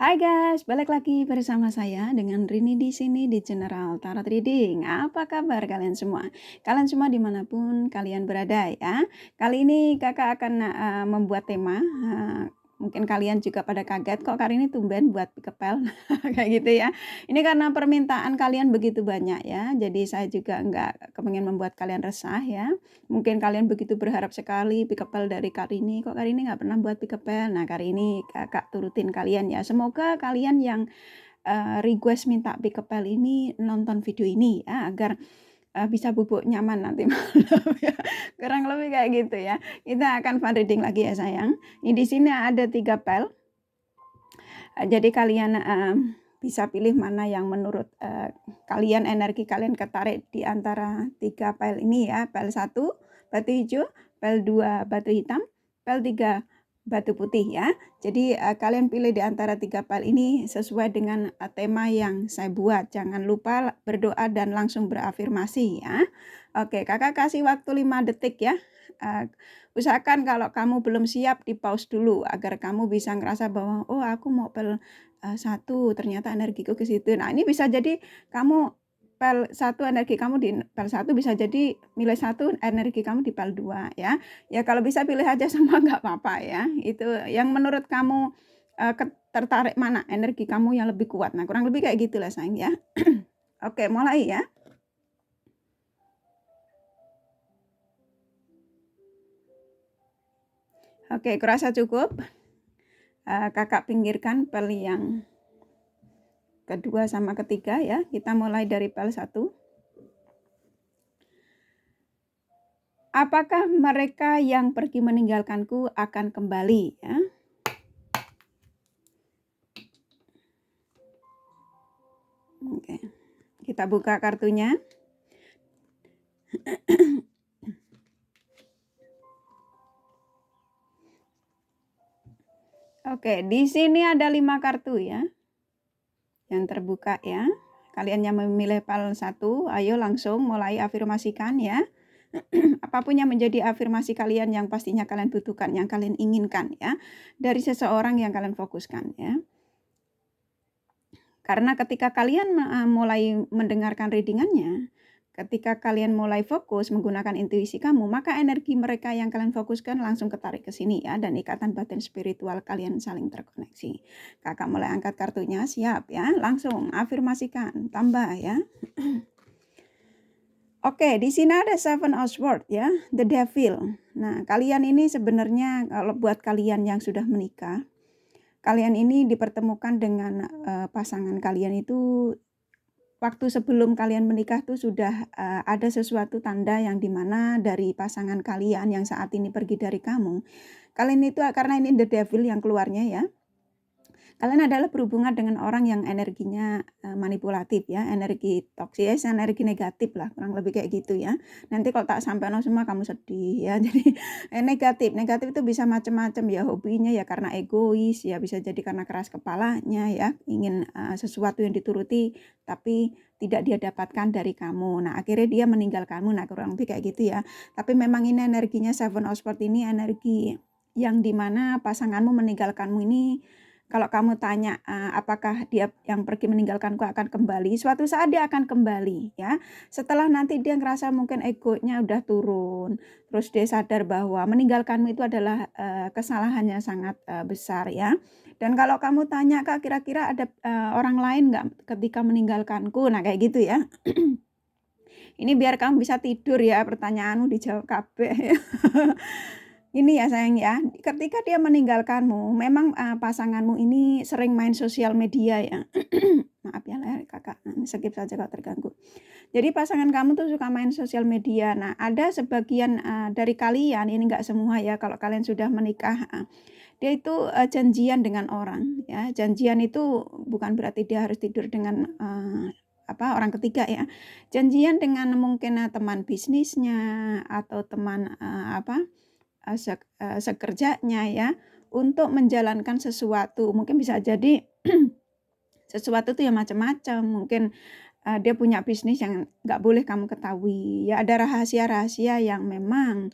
Hai guys, balik lagi bersama saya dengan Rini di sini di General Tarot Reading. Apa kabar kalian semua? Kalian semua dimanapun kalian berada ya. Kali ini kakak akan membuat tema. Mungkin kalian juga pada kaget kok kali ini tumben buat kepel kayak gitu ya. Ini karena permintaan kalian begitu banyak ya. Jadi saya juga nggak kepengen membuat kalian resah ya. Mungkin kalian begitu berharap sekali pikepel dari Karini, kok Karini nggak pernah buat pikepel. Nah kali ini kakak turutin kalian ya. Semoga kalian yang request minta pikepel ini nonton video ini ya, agar bisa bubuk nyaman nanti malam ya. Kurang lebih kayak gitu ya. Kita akan fun reading lagi ya sayang. Ini di sini ada 3 pel. Jadi kalian bisa pilih mana yang menurut kalian energi kalian ketarik di antara 3 pel ini ya. Pel 1 batu hijau, pel 2 batu hitam, pel 3 batu putih ya. Jadi kalian pilih di antara 3 pel ini sesuai dengan tema yang saya buat. Jangan lupa berdoa dan langsung berafirmasi ya. Oke, kakak kasih waktu 5 detik ya. Usahakan kalau kamu belum siap di pause dulu agar kamu bisa ngerasa bahwa oh aku mau pel 1 ternyata energiku ke situ. Nah, ini bisa jadi kamu pel 1 energi kamu di pel 1 bisa jadi milih 1 energi kamu di pel 2 ya. Ya kalau bisa pilih aja semua nggak apa-apa ya. Itu yang menurut kamu tertarik mana energi kamu yang lebih kuat. Nah, kurang lebih kayak gitulah sayang ya. Oke, mulai ya. Oke, kurasa cukup. Kakak pinggirkan pel yang kedua sama ketiga ya. Kita mulai dari pel 1. Apakah mereka yang pergi meninggalkanku akan kembali ya? Oke. Kita buka kartunya. Oke, di sini ada 5 kartu ya. Yang terbuka ya. Kalian yang memilih pel 1, ayo langsung mulai afirmasikan ya. Apapun yang menjadi afirmasi kalian yang pastinya kalian butuhkan, yang kalian inginkan ya. Dari seseorang yang kalian fokuskan ya. Karena ketika kalian mulai mendengarkan readingannya, ketika kalian mulai fokus menggunakan intuisi kamu, maka energi mereka yang kalian fokuskan langsung ketarik ke sini ya, dan ikatan batin spiritual kalian saling terkoneksi. Kakak mulai angkat kartunya, siap ya, langsung afirmasikan, tambah ya. Oke, di sini ada Seven of Swords ya, The Devil. Nah, kalian ini sebenarnya kalau buat kalian yang sudah menikah, kalian ini dipertemukan dengan pasangan kalian itu waktu sebelum kalian menikah tuh sudah ada sesuatu tanda yang dimana dari pasangan kalian yang saat ini pergi dari kamu. Kalian itu karena ini the devil yang keluarnya ya. Kalian adalah berhubungan dengan orang yang energinya manipulatif ya, energi toksis, energi negatif lah, kurang lebih kayak gitu ya. Nanti kalau tak sampai semua kamu sedih ya. Jadi negatif itu bisa macam-macam ya, hobinya ya karena egois ya, bisa jadi karena keras kepalanya ya, ingin sesuatu yang dituruti tapi tidak dia dapatkan dari kamu. Nah, akhirnya dia meninggalkanmu. Nah, kurang lebih kayak gitu ya. Tapi memang ini energinya Seven of Swords ini energi yang dimana pasanganmu meninggalkanmu ini. Kalau kamu tanya apakah dia yang pergi meninggalkanku akan kembali, suatu saat dia akan kembali ya. Setelah nanti dia ngerasa mungkin egonya udah turun, terus dia sadar bahwa meninggalkanmu itu adalah kesalahannya sangat besar ya. Dan kalau kamu tanya Kak, kira-kira ada orang lain nggak ketika meninggalkanku? Nah kayak gitu ya. Ini biar kamu bisa tidur ya, pertanyaanmu dijawab kabeh. Ini ya sayang ya, ketika dia meninggalkanmu, memang pasanganmu ini sering main sosial media ya. Maaf ya kakak, skip saja kalau terganggu. Jadi pasangan kamu tuh suka main sosial media. Nah ada sebagian dari kalian, ini nggak semua ya, kalau kalian sudah menikah, dia itu janjian dengan orang ya. Janjian itu bukan berarti dia harus tidur dengan orang ketiga ya. Janjian dengan mungkin teman bisnisnya atau teman sekerjanya ya, untuk menjalankan sesuatu. Mungkin bisa jadi sesuatu itu ya macam-macam. Mungkin dia punya bisnis yang nggak boleh kamu ketahui. Ya ada rahasia-rahasia yang memang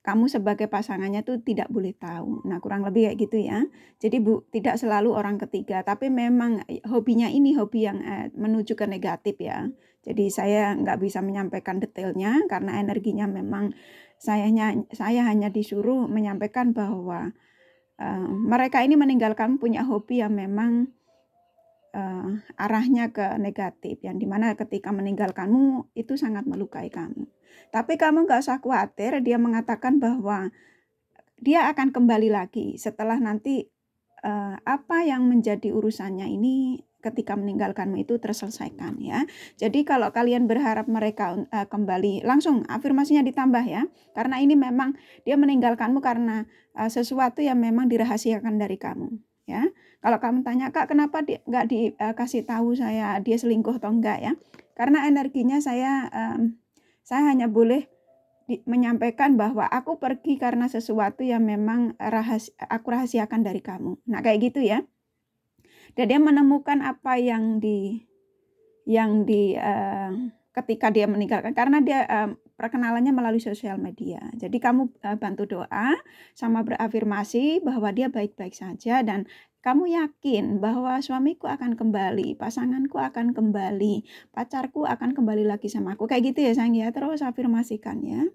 kamu sebagai pasangannya tuh tidak boleh tahu. Nah, kurang lebih kayak gitu ya. Jadi tidak selalu orang ketiga, tapi memang hobinya ini hobi yang menuju ke negatif ya. Jadi saya nggak bisa menyampaikan detailnya karena energinya memang saya hanya disuruh menyampaikan bahwa mereka ini meninggalkan punya hobi yang memang arahnya ke negatif, yang dimana ketika meninggalkanmu itu sangat melukai kamu. Tapi kamu nggak usah khawatir, dia mengatakan bahwa dia akan kembali lagi setelah nanti apa yang menjadi urusannya ini ketika meninggalkanmu itu terselesaikan ya. Jadi kalau kalian berharap mereka kembali, langsung afirmasinya ditambah ya. Karena ini memang dia meninggalkanmu karena sesuatu yang memang dirahasiakan dari kamu ya. Kalau kamu tanya, Kak, kenapa nggak dikasih tahu saya dia selingkuh atau enggak ya? Karena energinya saya hanya boleh menyampaikan bahwa aku pergi karena sesuatu yang memang aku rahasiakan dari kamu. Nah, kayak gitu ya. Dan dia menemukan apa yang ketika dia meninggalkan, karena dia perkenalannya melalui sosial media. Jadi kamu bantu doa sama berafirmasi bahwa dia baik-baik saja, dan kamu yakin bahwa suamiku akan kembali, pasanganku akan kembali, pacarku akan kembali lagi sama aku. Kayak gitu ya sayang ya, terus afirmasikan ya.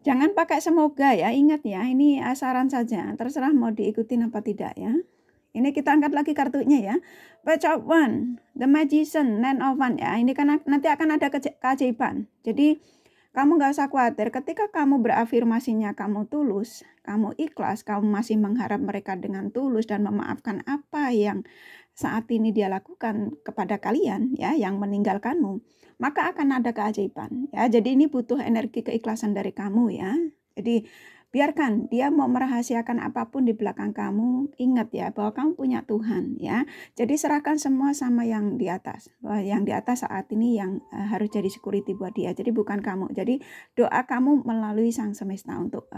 Jangan pakai semoga ya, ingat ya, ini saran saja, terserah mau diikutin apa tidak ya. Ini kita angkat lagi kartunya ya. Page of One, The Magician, Nine of One ya. Ini kan nanti akan ada keajaiban. Jadi kamu gak usah khawatir ketika kamu berafirmasinya kamu tulus, kamu ikhlas, kamu masih mengharap mereka dengan tulus dan memaafkan apa yang saat ini dia lakukan kepada kalian ya, yang meninggalkanmu, maka akan ada keajaiban ya. Jadi ini butuh energi keikhlasan dari kamu ya. Jadi biarkan dia mau merahasiakan apapun di belakang kamu, ingat ya bahwa kamu punya Tuhan ya. Jadi serahkan semua sama yang di atas. Bahwa yang di atas saat ini yang harus jadi security buat dia. Jadi bukan kamu. Jadi doa kamu melalui Sang Semesta untuk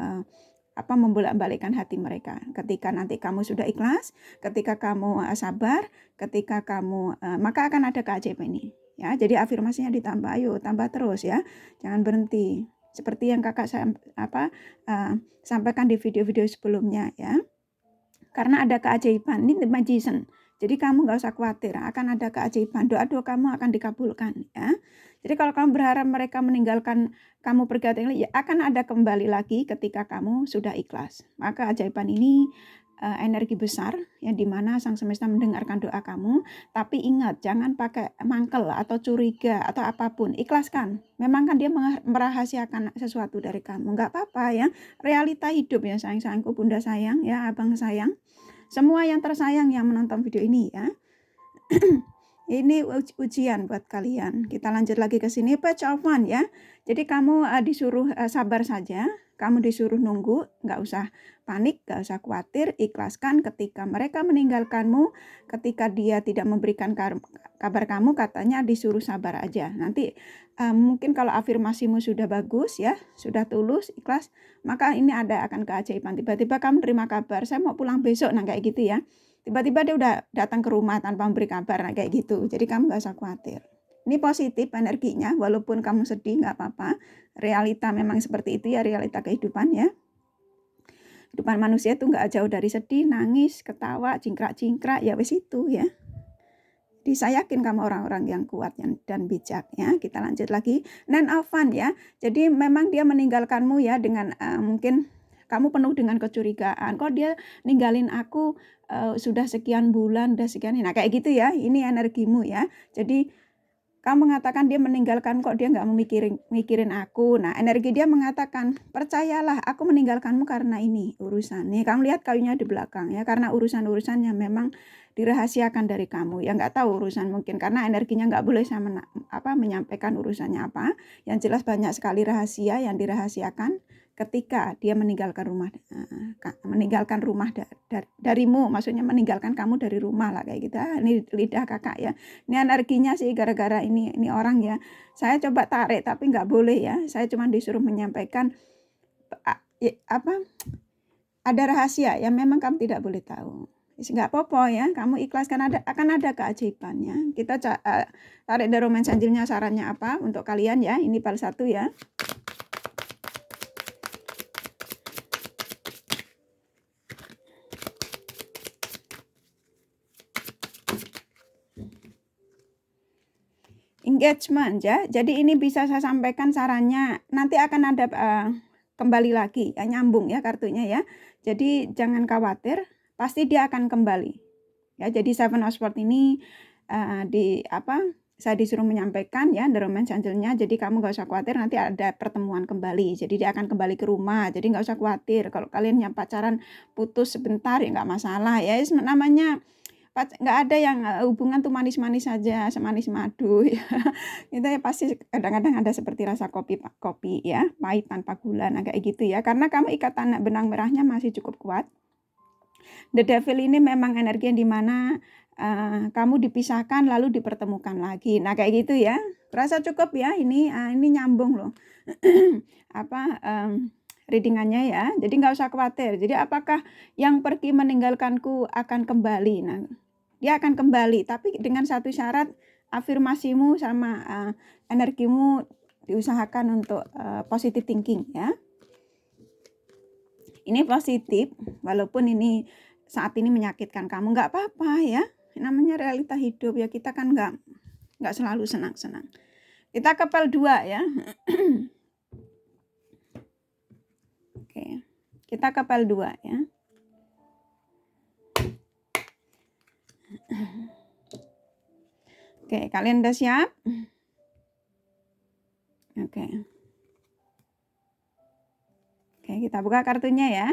membolak-balikkan hati mereka. Ketika nanti kamu sudah ikhlas, ketika kamu sabar, ketika kamu maka akan ada keajaiban ini. Ya, jadi afirmasinya ditambah, ayo tambah terus ya, jangan berhenti. Seperti yang kakak sampaikan di video-video sebelumnya ya. Karena ada keajaiban, ini The Magician. Jadi kamu gak usah khawatir, akan ada keajaiban, doa-doa kamu akan dikabulkan ya. Jadi kalau kamu berharap mereka meninggalkan kamu pergi, ya akan ada kembali lagi ketika kamu sudah ikhlas. Maka keajaiban ini energi besar yang dimana Sang Semesta mendengarkan doa kamu. Tapi ingat, jangan pakai mangkel atau curiga atau apapun, ikhlaskan. Memang kan dia merahasiakan sesuatu dari kamu, nggak apa-apa ya, realita hidup ya sayang-sayangku, bunda sayang ya, abang sayang, semua yang tersayang yang menonton video ini ya. Ini ujian buat kalian. Kita lanjut lagi ke sini, Page of One ya. Jadi kamu disuruh sabar saja, kamu disuruh nunggu, nggak usah panik, nggak usah khawatir, ikhlaskan ketika mereka meninggalkanmu, ketika dia tidak memberikan kabar kamu, katanya disuruh sabar aja. Nanti mungkin kalau afirmasimu sudah bagus ya, sudah tulus, ikhlas, maka ini akan keajaiban. Tiba-tiba kamu terima kabar, saya mau pulang besok, nah kayak gitu ya. Tiba-tiba dia udah datang ke rumah tanpa memberi kabar, nah kayak gitu. Jadi kamu gak usah khawatir. Ini positif energinya, walaupun kamu sedih gak apa-apa. Realita memang seperti itu ya, realita kehidupan ya. Kehidupan manusia itu gak jauh dari sedih, nangis, ketawa, cingkrak-cingkrak, ya wis itu ya. Jadi saya yakin kamu orang-orang yang kuat dan bijak ya. Kita lanjut lagi. Nine of One ya. Jadi memang dia meninggalkanmu ya dengan mungkin kamu penuh dengan kecurigaan. Kok dia ninggalin aku sudah sekian bulan, udah sekian. Nah kayak gitu ya. Ini energimu ya. Jadi kamu mengatakan dia meninggalkan, kok dia nggak mikirin aku. Nah energi dia mengatakan, percayalah aku meninggalkanmu karena ini urusannya. Kamu lihat kayunya di belakang ya. Karena urusan-urusan yang memang dirahasiakan dari kamu, ya nggak tahu urusan, mungkin karena energinya nggak boleh saya menyampaikan urusannya apa. Yang jelas banyak sekali rahasia yang dirahasiakan ketika dia meninggalkan rumah darimu, maksudnya meninggalkan kamu dari rumah lah kayak gitu. Ini lidah kakak ya, ini energinya sih gara-gara ini orang ya. Saya coba tarik tapi nggak boleh ya. Saya cuma disuruh menyampaikan ada rahasia yang memang kamu tidak boleh tahu. Nggak apa-apa ya, kamu ikhlaskan, akan ada keajaibannya. Kita tarik dari romance angelnya, sarannya apa untuk kalian ya. Ini part 1 ya. engagement ya. Jadi ini bisa saya sampaikan sarannya, nanti akan ada kembali lagi ya, nyambung ya kartunya ya. Jadi jangan khawatir, pasti dia akan kembali. Ya, jadi Seven of Swords ini saya disuruh menyampaikan ya The Romance Angel-nya. Jadi kamu gak usah khawatir, nanti ada pertemuan kembali. Jadi dia akan kembali ke rumah. Jadi gak usah khawatir. Kalau kalian yang pacaran putus sebentar ya gak masalah ya. Namanya nggak ada yang hubungan tuh manis-manis saja, semanis madu ya. Itu ya pasti kadang-kadang ada seperti rasa kopi ya, pahit tanpa gula, nah kayak gitu ya. Karena kamu ikatan benang merahnya masih cukup kuat. The Devil ini memang energi yang dimana kamu dipisahkan lalu dipertemukan lagi. Nah kayak gitu ya. Rasa cukup ya, ini nyambung loh. Readingannya ya. Jadi nggak usah khawatir. Jadi apakah yang pergi meninggalkanku akan kembali? Nah, dia akan kembali, tapi dengan satu syarat, afirmasimu sama energimu diusahakan untuk positive thinking ya. Ini positif, walaupun ini saat ini menyakitkan kamu, nggak apa-apa ya. Namanya realita hidup ya, kita kan nggak selalu senang-senang. Kita kepal 2 ya. Oke, kita kepal 2 ya. Oke, kalian udah siap? Oke. Oke, kita buka kartunya ya.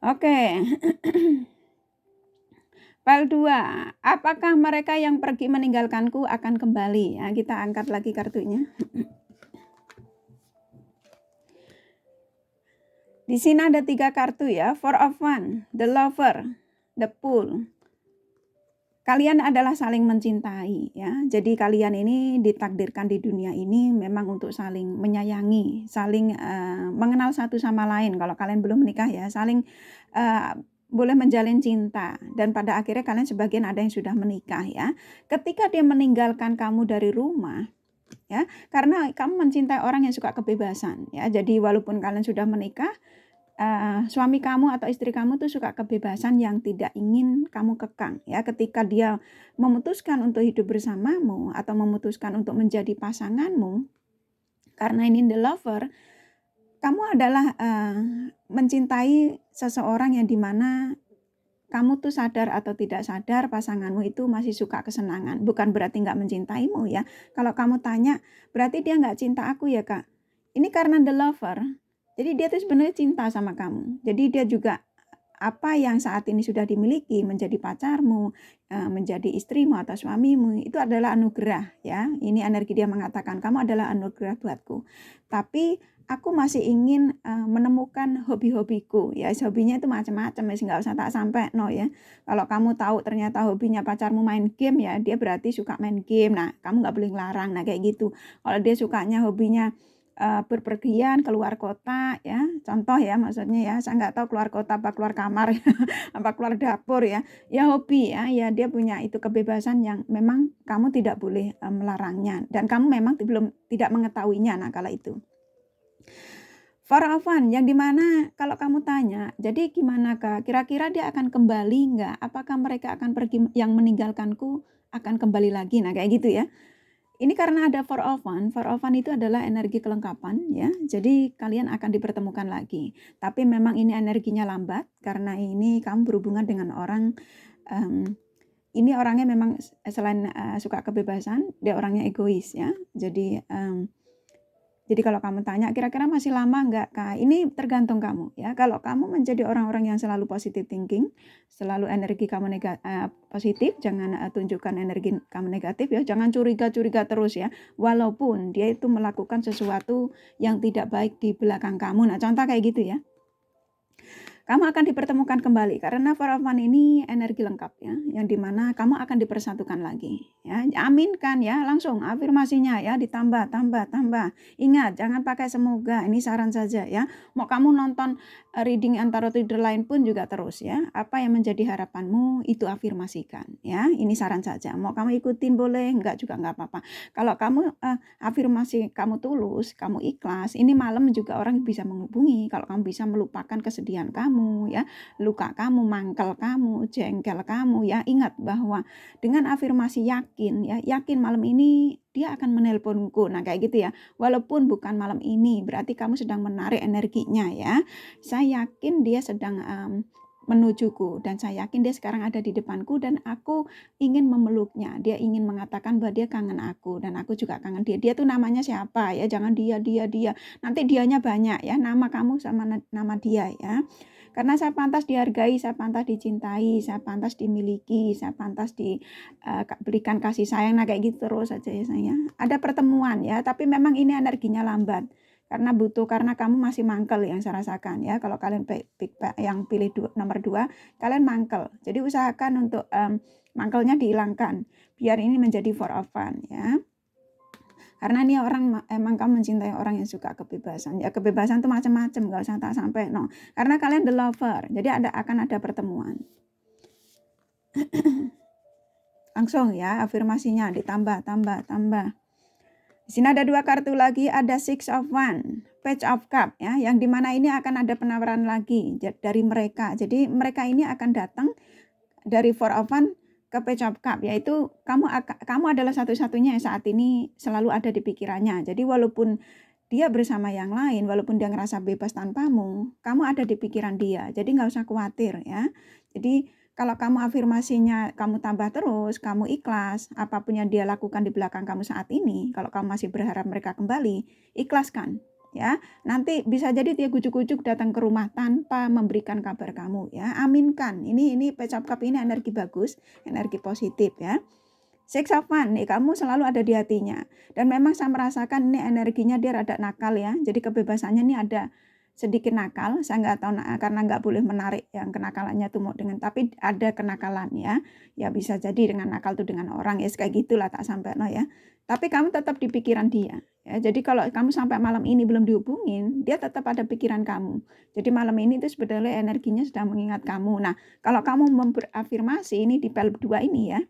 Oke. Pal 2, apakah mereka yang pergi meninggalkanku akan kembali? Ya, kita angkat lagi kartunya. Di sini ada 3 kartu ya, Four of Wands, The Lover, The Fool. Kalian adalah saling mencintai ya. Jadi kalian ini ditakdirkan di dunia ini memang untuk saling menyayangi, saling mengenal satu sama lain. Kalau kalian belum menikah ya, saling boleh menjalin cinta, dan pada akhirnya kalian sebagian ada yang sudah menikah ya. Ketika dia meninggalkan kamu dari rumah ya, karena kamu mencintai orang yang suka kebebasan ya. Jadi walaupun kalian sudah menikah, suami kamu atau istri kamu tuh suka kebebasan yang tidak ingin kamu kekang ya. Ketika dia memutuskan untuk hidup bersamamu atau memutuskan untuk menjadi pasanganmu, karena ini The Lover, kamu adalah mencintai seseorang yang dimana kamu tuh sadar atau tidak sadar pasanganmu itu masih suka kesenangan. Bukan berarti nggak mencintaimu ya. Kalau kamu tanya, berarti dia nggak cinta aku ya kak? Ini karena The Lover. Jadi dia tuh sebenarnya cinta sama kamu. Jadi dia juga apa yang saat ini sudah dimiliki, menjadi pacarmu, menjadi istrimu atau suamimu, itu adalah anugerah ya. Ini energi dia mengatakan kamu adalah anugerah buatku. Tapi aku masih ingin menemukan hobi-hobiku ya. Hobinya itu macam-macam ya, nggak usah tak sampai no ya. Kalau kamu tahu ternyata hobinya pacarmu main game ya, dia berarti suka main game. Nah kamu nggak boleh ngelarang. Nah kayak gitu. Kalau dia sukanya hobinya berpergian keluar kota ya, contoh ya, maksudnya ya, saya nggak tahu keluar kota apa keluar kamar ya, apa keluar dapur ya, ya hobi ya, ya dia punya itu kebebasan yang memang kamu tidak boleh melarangnya, dan kamu memang tidak mengetahuinya. Nah kalau itu Four of Wands, yang dimana kalau kamu tanya, jadi gimana kak, kira-kira dia akan kembali nggak? Apakah mereka akan pergi, yang meninggalkanku akan kembali lagi? Nah kayak gitu ya. Ini karena ada Four of Wands. Four of Wands itu adalah energi kelengkapan ya. Jadi kalian akan dipertemukan lagi. Tapi memang ini energinya lambat karena ini kamu berhubungan dengan orang ini orangnya memang selain suka kebebasan, dia orangnya egois ya. Jadi kalau kamu tanya kira-kira masih lama nggak kak? Ini tergantung kamu ya. Kalau kamu menjadi orang-orang yang selalu positive thinking, selalu energi kamu positif, jangan tunjukkan energi kamu negatif ya. Jangan curiga-curiga terus ya. Walaupun dia itu melakukan sesuatu yang tidak baik di belakang kamu. Nah contoh kayak gitu ya. kamu akan dipertemukan kembali karena Four of Wands ini energi lengkap ya, yang dimana kamu akan dipersatukan lagi ya. Aminkan ya, langsung afirmasinya ya, ditambah, tambah. Ingat, jangan pakai semoga, ini saran saja ya. Mau kamu nonton reading antara reader lain pun juga terus ya. Apa yang menjadi harapanmu itu afirmasikan ya. Ini saran saja. Mau kamu ikutin boleh, enggak juga enggak apa-apa. Kalau kamu afirmasi kamu tulus, kamu ikhlas, ini malam juga orang bisa menghubungi. Kalau kamu bisa melupakan kesedihan kamu ya, luka kamu, mangkel kamu, jengkel kamu ya, ingat bahwa dengan afirmasi yakin ya, yakin malam ini dia akan menelponku. Nah kayak gitu ya, walaupun bukan malam ini, berarti kamu sedang menarik energinya ya. Saya yakin dia sedang menujuku, dan saya yakin dia sekarang ada di depanku dan aku ingin memeluknya. Dia ingin mengatakan bahwa dia kangen aku dan aku juga kangen dia. Dia tuh namanya siapa ya, jangan dia. Nanti dianya banyak ya, nama kamu sama nama dia ya. Karena saya pantas dihargai, saya pantas dicintai, saya pantas dimiliki, saya pantas diberikan kasih sayang. Nah kayak gitu terus saja ya saya. Ada pertemuan ya, tapi memang ini energinya lambat. Karena kamu masih mangkel yang saya rasakan ya. Kalau kalian yang pilih nomor 2, kalian mangkel. Jadi usahakan untuk mangkelnya dihilangkan biar ini menjadi Four of Wands ya. Karena ini emang kamu mencintai orang yang suka kebebasan. Ya kebebasan tuh macam-macam, enggak usah tak sampai no. Karena kalian the lover. Jadi akan ada pertemuan. Langsung ya afirmasinya ditambah. Di sini ada 2 kartu lagi, ada Six of Wands, Page of Cup ya, yang dimana ini akan ada penawaran lagi dari mereka. Jadi mereka ini akan datang dari Four of Wands ke Page of Cup, yaitu kamu adalah satu-satunya yang saat ini selalu ada di pikirannya. Jadi walaupun dia bersama yang lain, walaupun dia ngerasa bebas tanpamu, kamu ada di pikiran dia. Jadi nggak usah khawatir ya. Jadi kalau kamu afirmasinya kamu tambah terus, kamu ikhlas, apapun yang dia lakukan di belakang kamu saat ini, kalau kamu masih berharap mereka kembali, ikhlaskan ya. Nanti bisa jadi dia gujuk-gujuk datang ke rumah tanpa memberikan kabar kamu ya. Aminkan. Ini Page of Cup ini energi bagus, energi positif ya. Six of Wands nih, kamu selalu ada di hatinya. Dan memang saya merasakan ini energinya dia rada nakal ya. Jadi kebebasannya ini ada sedikit nakal. Saya nggak tahu karena nggak boleh menarik yang kenakalannya tuh mau dengan, tapi ada kenakalan ya. Ya bisa jadi dengan nakal tuh dengan orang ya, kayak gitulah tak sampai no ya. Tapi kamu tetap di pikiran dia. Ya, jadi kalau kamu sampai malam ini belum dihubungin, dia tetap ada pikiran kamu. Jadi malam ini itu sebetulnya energinya sedang mengingat kamu. Nah, kalau kamu berafirmasi ini di pel 2 ini ya,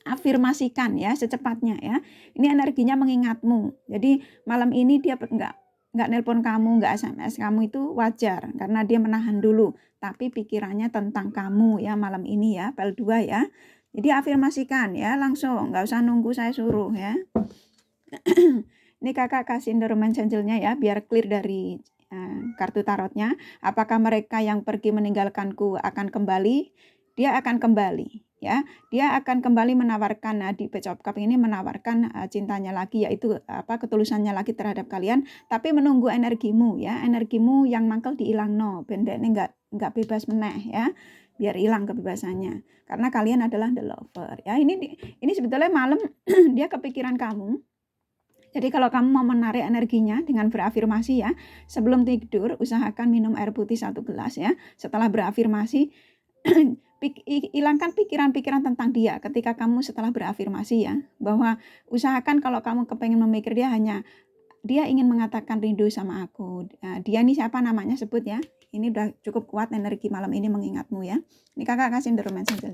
afirmasikan ya secepatnya ya. Ini energinya mengingatmu. Jadi malam ini dia nggak nelpon kamu, nggak SMS kamu, itu wajar karena dia menahan dulu. Tapi pikirannya tentang kamu ya malam ini ya, pel 2 ya. Jadi afirmasikan ya langsung, nggak usah nunggu saya suruh ya. Ini kakak kasih endorment angelnya ya biar clear dari kartu tarotnya. Apakah mereka yang pergi meninggalkanku akan kembali? Dia akan kembali ya. Dia akan kembali menawarkan di Page of Cup ini menawarkan cintanya lagi, yaitu ketulusannya lagi terhadap kalian, tapi menunggu energimu ya. Energimu yang mangkel diilang no. Bendeknya enggak bebas meneh ya. Biar hilang kebebasannya. Karena kalian adalah the lover ya. Ini sebetulnya malam dia kepikiran kamu. Jadi kalau kamu mau menarik energinya dengan berafirmasi ya, sebelum tidur usahakan minum air putih 1 gelas ya. Setelah berafirmasi hilangkan pikiran-pikiran tentang dia ketika kamu setelah berafirmasi ya, bahwa usahakan kalau kamu kepengen memikir dia hanya dia ingin mengatakan rindu sama aku. Dia ini siapa namanya sebut ya. Ini udah cukup kuat energi malam ini mengingatmu ya. Ini kakak kasih endorment angel.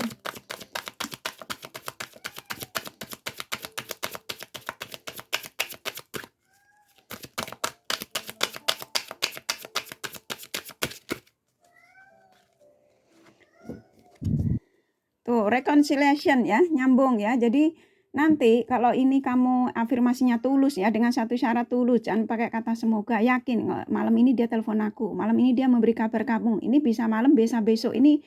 Tuh, reconciliation ya, nyambung ya. Jadi nanti kalau ini kamu afirmasinya tulus ya, dengan satu syarat tulus, jangan pakai kata semoga, yakin malam ini dia telepon aku, malam ini dia memberi kabar kamu, ini bisa malam, bisa besok. Ini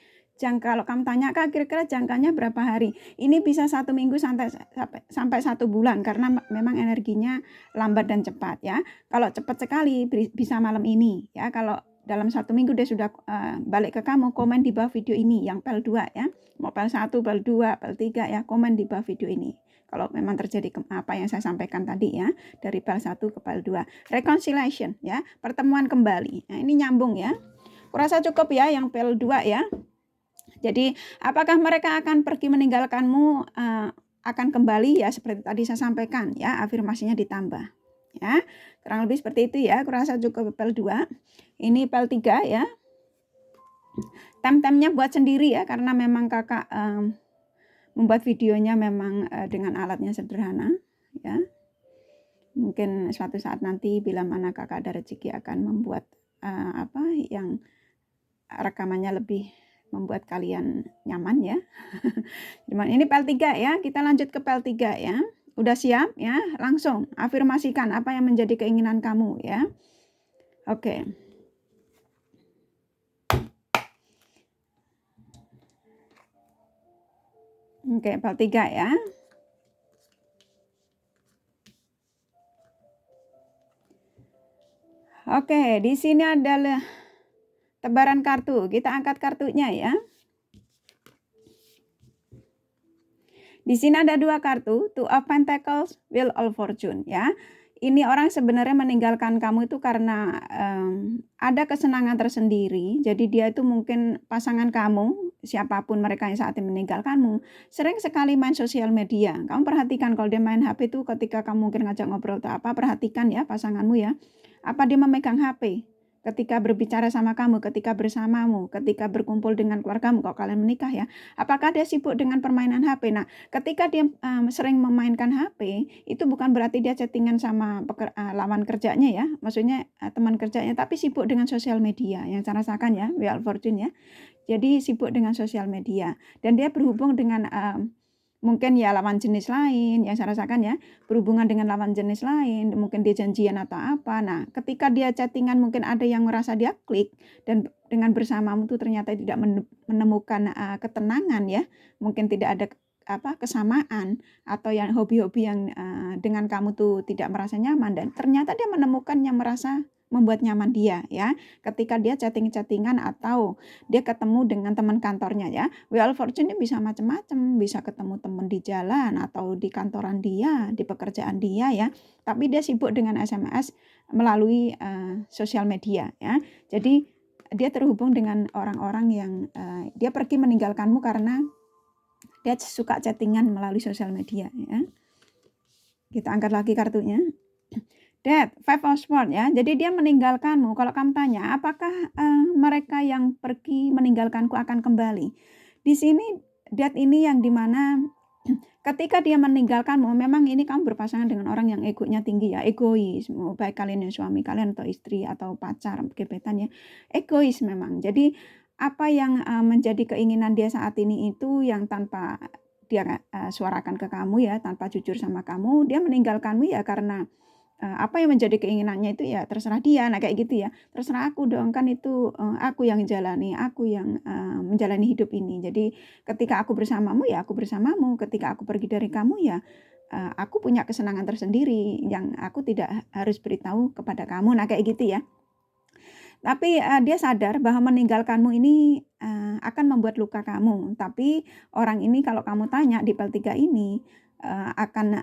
kalau kamu tanya kak kira-kira jangkanya berapa hari, ini bisa 1 minggu sampai 1 bulan karena memang energinya lambat dan cepat ya. Kalau cepat sekali bisa malam ini ya. Kalau dalam 1 minggu dia sudah balik ke kamu, komen di bawah video ini yang pel 2 ya. Mau pel 1, pel 2, pel 3 ya, komen di bawah video ini. Kalau memang terjadi apa yang saya sampaikan tadi ya, dari pel 1 ke pel 2. Reconciliation ya, pertemuan kembali. Nah, ini nyambung ya. Kurasa cukup ya yang PL 2 ya. Jadi apakah mereka akan pergi meninggalkanmu, akan kembali ya seperti tadi saya sampaikan ya, afirmasinya ditambah ya. Kurang lebih seperti itu ya, kurasa cukup PL 2. Ini PL 3 ya. Tem-temnya buat sendiri ya, karena memang kakak membuat videonya memang dengan alatnya sederhana ya. Mungkin suatu saat nanti bila mana kakak ada rezeki akan membuat yang rekamannya lebih membuat kalian nyaman ya. Ini PL 3 ya, kita lanjut ke PL 3 ya. Udah siap ya? Langsung afirmasikan apa yang menjadi keinginan kamu ya. Oke. Oke, PL 3 ya. Oke, di sini adalah tebaran kartu. Kita angkat kartunya ya. Di sini ada 2 kartu, Two of Pentacles, Wheel of Fortune ya. Ini orang sebenarnya meninggalkan kamu itu karena ada kesenangan tersendiri. Jadi dia itu mungkin pasangan kamu, siapapun mereka yang saat ini meninggalkanmu, sering sekali main sosial media. Kamu perhatikan kalau dia main HP itu ketika kamu mungkin ngajak ngobrol atau apa, perhatikan ya pasanganmu ya. Apa dia memegang HP? Ketika berbicara sama kamu, ketika bersamamu, ketika berkumpul dengan keluargamu, kalau kalian menikah ya, apakah dia sibuk dengan permainan HP? Nah, ketika dia sering memainkan HP, itu bukan berarti dia chattingan sama lawan kerjanya ya, maksudnya teman kerjanya, tapi sibuk dengan sosial media, yang saya rasakan ya, Wheel of Fortune ya. Jadi sibuk dengan sosial media, dan dia berhubung dengan mungkin ya lawan jenis lain, yang saya rasakan ya, berhubungan dengan lawan jenis lain, mungkin dia janjian atau apa. Nah, ketika dia chattingan mungkin ada yang merasa dia klik, dan dengan bersamamu tuh ternyata tidak menemukan ketenangan ya, mungkin tidak ada kesamaan, atau yang hobi-hobi yang dengan kamu tuh tidak merasa nyaman, dan ternyata dia menemukan yang merasa membuat nyaman dia ya, ketika dia chattingan atau dia ketemu dengan teman kantornya ya. Wheel of Fortune ini bisa macam-macam, bisa ketemu teman di jalan atau di kantoran dia, di pekerjaan dia ya, tapi dia sibuk dengan SMS melalui sosial media ya. Jadi dia terhubung dengan orang-orang yang dia pergi meninggalkanmu karena dia suka chattingan melalui sosial media ya. Kita angkat lagi kartunya. Death, Five of Swords ya. Jadi dia meninggalkanmu. Kalau kamu tanya, apakah mereka yang pergi meninggalkanku akan kembali? Di sini Death ini yang dimana ketika dia meninggalkanmu, memang ini kamu berpasangan dengan orang yang egonya tinggi ya, egois. Baik kalian yang suami kalian atau istri atau pacar, gebetan ya, egois memang. Jadi apa yang menjadi keinginan dia saat ini itu yang tanpa dia suarakan ke kamu ya, tanpa jujur sama kamu, dia meninggalkanmu ya karena apa yang menjadi keinginannya itu ya terserah dia. Nah kayak gitu ya, terserah aku dong, kan itu aku yang jalani, aku yang menjalani hidup ini. Jadi ketika aku bersamamu ya aku bersamamu, ketika aku pergi dari kamu ya aku punya kesenangan tersendiri yang aku tidak harus beritahu kepada kamu. Nah kayak gitu ya. Tapi dia sadar bahwa meninggalkanmu ini akan membuat luka kamu. Tapi orang ini kalau kamu tanya di PL 3 ini akan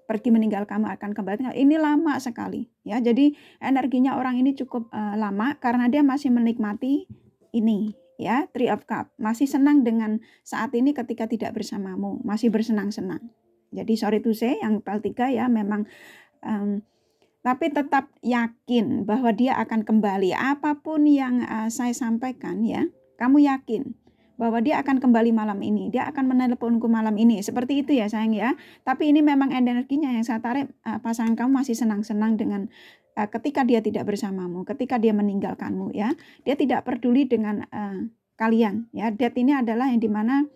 pergi meninggal kamu akan kembali, ini lama sekali ya. Jadi energinya orang ini cukup lama karena dia masih menikmati ini ya, Three of Cups, masih senang dengan saat ini ketika tidak bersamamu, masih bersenang-senang. Jadi sorry to say yang PL 3 ya memang tapi tetap yakin bahwa dia akan kembali. Apapun yang saya sampaikan ya, kamu yakin bahwa dia akan kembali malam ini, dia akan menelponku malam ini, seperti itu ya sayang ya. Tapi ini memang energinya yang saya tarik, pasangan kamu masih senang-senang dengan ketika dia tidak bersamamu, ketika dia meninggalkanmu ya. Dia tidak peduli dengan kalian ya. Death ini adalah yang dimana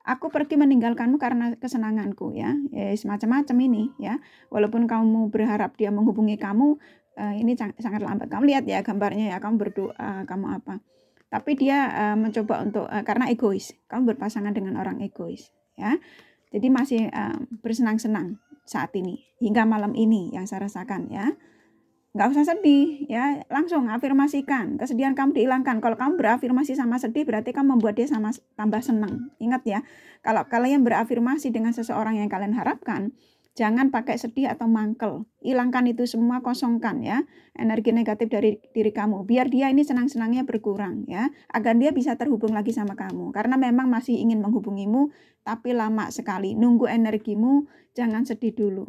aku pergi meninggalkanmu karena kesenanganku ya, semacam-macam ini ya. Walaupun kamu berharap dia menghubungi kamu, ini sangat lambat. Kamu lihat ya gambarnya ya, kamu berdoa, kamu apa. Tapi dia mencoba untuk karena egois. Kamu berpasangan dengan orang egois ya. Jadi masih bersenang-senang saat ini hingga malam ini yang saya rasakan ya. Nggak usah sedih ya, langsung afirmasikan kesedihan kamu dihilangkan. Kalau kamu berafirmasi sama sedih berarti kamu membuat dia sama tambah senang. Ingat ya, kalau kalian berafirmasi dengan seseorang yang kalian harapkan, Jangan pakai sedih atau mangkel. Hilangkan itu semua, kosongkan ya energi negatif dari diri kamu. Biar dia ini senang-senangnya berkurang ya, agar dia bisa terhubung lagi sama kamu. Karena memang masih ingin menghubungimu, tapi lama sekali. Nunggu energimu, jangan sedih dulu.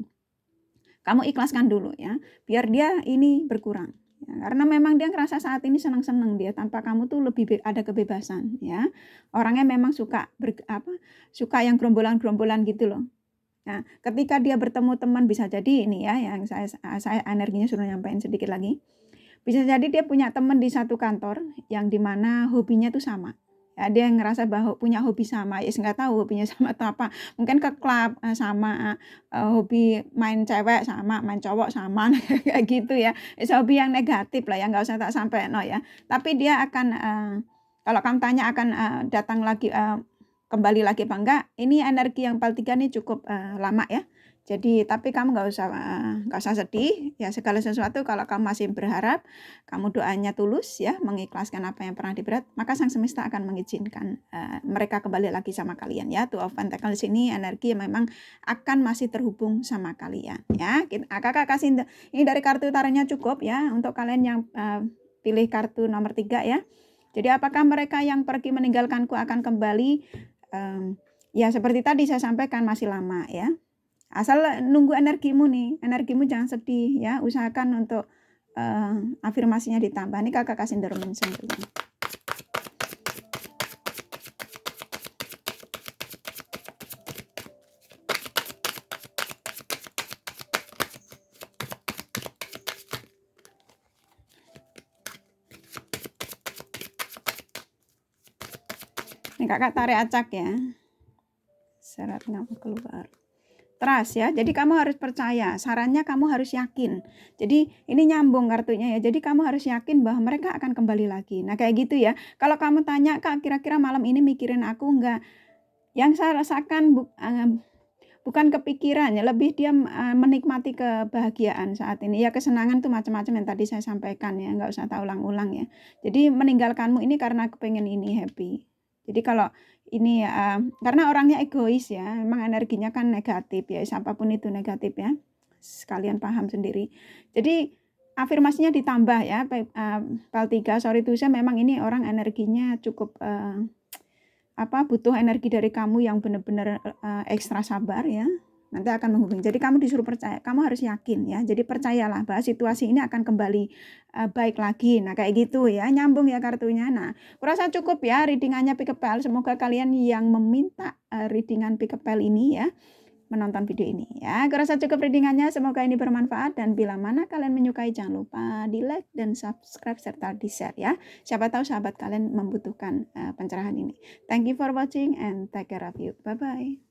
Kamu ikhlaskan dulu ya, biar dia ini berkurang. Ya, karena memang dia ngerasa saat ini senang-senang dia, tanpa kamu tuh lebih ada kebebasan ya. Orangnya memang suka suka yang gerombolan-gerombolan gitu loh. Nah, ketika dia bertemu teman, bisa jadi ini ya, yang saya energinya suruh nyampein sedikit lagi. Bisa jadi dia punya teman di satu kantor yang dimana hobinya tuh sama. Ya, dia ngerasa bahwa punya hobi sama, ya nggak tahu hobinya sama atau apa. Mungkin ke klub sama, hobi main cewek sama, main cowok sama, kayak gitu ya. Hobi yang negatif lah ya, nggak usah tak sampai no ya. Tapi dia akan, kalau kamu tanya akan datang lagi, kembali lagi apa enggak, ini energi yang PAL 3 ini cukup lama ya. Jadi tapi kamu nggak usah sedih ya, segala sesuatu kalau kamu masih berharap, kamu doanya tulus ya, mengikhlaskan apa yang pernah diberat, maka Sang Semesta akan mengizinkan mereka kembali lagi sama kalian ya. Two of Pentacles ini energi yang memang akan masih terhubung sama kalian ya. Kakak kasih ini dari kartu tarotnya cukup ya untuk kalian yang pilih kartu nomor 3 ya. Jadi apakah mereka yang pergi meninggalkanku akan kembali? Ya seperti tadi saya sampaikan, masih lama ya. Asal nunggu energimu nih, energimu jangan sedih ya, usahakan untuk afirmasinya ditambah. Ini kakak kasih derumin sampelnya. Ini kakak tarik acak ya, syarat nggak keluar. Trust ya, jadi kamu harus percaya, sarannya kamu harus yakin. Jadi ini nyambung kartunya ya, jadi kamu harus yakin bahwa mereka akan kembali lagi. Nah kayak gitu ya, kalau kamu tanya, Kak kira-kira malam ini mikirin aku enggak? Yang saya rasakan bukan kepikiran ya, lebih dia menikmati kebahagiaan saat ini. Ya kesenangan tuh macam-macam yang tadi saya sampaikan ya, nggak usah tak ulang-ulang ya. Jadi meninggalkanmu ini karena kepengen ini happy. Jadi kalau ini karena orangnya egois ya, memang energinya kan negatif ya, siapapun itu negatif ya, sekalian paham sendiri. Jadi afirmasinya ditambah ya, PAL 3, sorry tuh saya memang ini orang energinya cukup butuh energi dari kamu yang benar-benar ekstra sabar ya, nanti akan menghubungi. Jadi kamu disuruh percaya, kamu harus yakin ya. Jadi percayalah bahwa situasi ini akan kembali baik lagi. Nah kayak gitu ya, nyambung ya kartunya. Nah kurasa cukup ya readingannya Pick Up PAL. Semoga kalian yang meminta readingan Pick Up PAL ini ya menonton video ini ya. Kurasa cukup readingannya, semoga ini bermanfaat, dan bila mana kalian menyukai jangan lupa di like dan subscribe serta di share ya. Siapa tahu sahabat kalian membutuhkan pencerahan ini. Thank you for watching and take care of you. Bye bye.